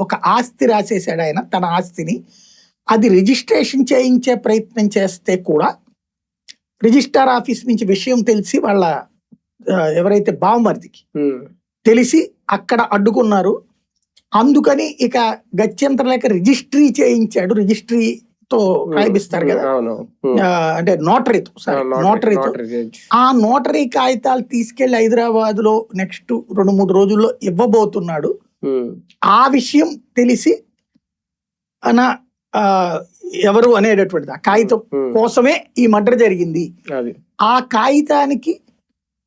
ఒక ఆస్తి రాసేసాడు ఆయన, తన ఆస్తిని. అది రిజిస్ట్రేషన్ చేయించే ప్రయత్నం చేస్తే కూడా రిజిస్ట్రార్ ఆఫీస్ నుంచి విషయం తెలిసి వాళ్ళ ఎవరైతే బావమరిదికి తెలిసి అక్కడ అడ్డుకున్నారు. అందుకని ఇక గత్యంతరం లేక రిజిస్ట్రీ చేయించాడు. రిజిస్ట్రీతో రాయిస్తారు కదా, అంటే నోటరీతో ఆ నోటరీ కాగితాలు తీసుకెళ్లి హైదరాబాద్ లో నెక్స్ట్ 2-3 రోజుల్లో ఇవ్వబోతున్నాడు. ఆ విషయం తెలిసి ఎవరు అనేటటువంటిది ఆ కాగితం కోసమే ఈ మర్డర్ జరిగింది. ఆ కాగితానికి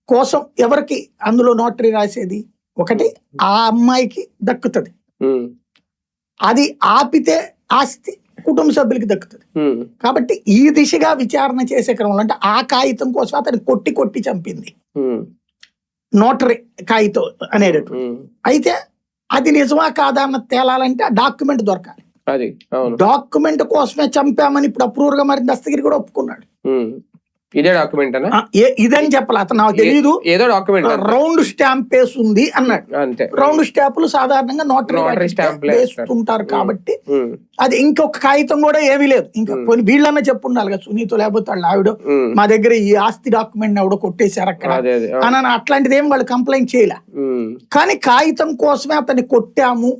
కోసం ఎవరికి అందులో నోటరీ రాసేది? ఒకటి ఆ అమ్మాయికి దక్కుతుంది, అది ఆపితే ఆస్తి కుటుంబ సభ్యులకి దక్కుతుంది. కాబట్టి ఈ దిశగా విచారణ చేసే క్రమంలో అంటే ఆ కాగితం కోసం అతను కొట్టి చంపింది నోటరీ కాగితం అనేటటువంటి. అయితే అది నిజమా కాదా అన్న తేలాలంటే ఆ డాక్యుమెంట్ దొరకాలి. డాక్యుమెంట్ కోసమే చంపామని ఇప్పుడు అప్రూవర్ గా మరి దస్తగిరి కూడా ఒప్పుకున్నాడు. ఇదే డాక్యుమెంట్ ఇదని చెప్పాలి, అతను నాకు తెలియదు, ఏదో డాక్యుమెంట్ రౌండ్ స్టాంప్ వేసి ఉంది అన్నాడు. రౌండ్ స్టాంపులు సాధారణంగా నోటరీ స్టాంప్ వేస్తుంటారు కాబట్టి అది ఇంకొక కాగితం కూడా ఏమీ లేదు. ఇంకా కొన్ని వీళ్ళన్నా చెప్పు ఉండాలి కదా, సునీత లేకపోతే వాళ్ళు ఆవిడ మా దగ్గర ఈ ఆస్తి డాక్యుమెంట్ ఎవడో కొట్టేశారు అక్కడ అని, అట్లాంటిది ఏం వాళ్ళు కంప్లైంట్ చేయలే. కానీ కాగితం కోసమే అతన్ని కొట్టాము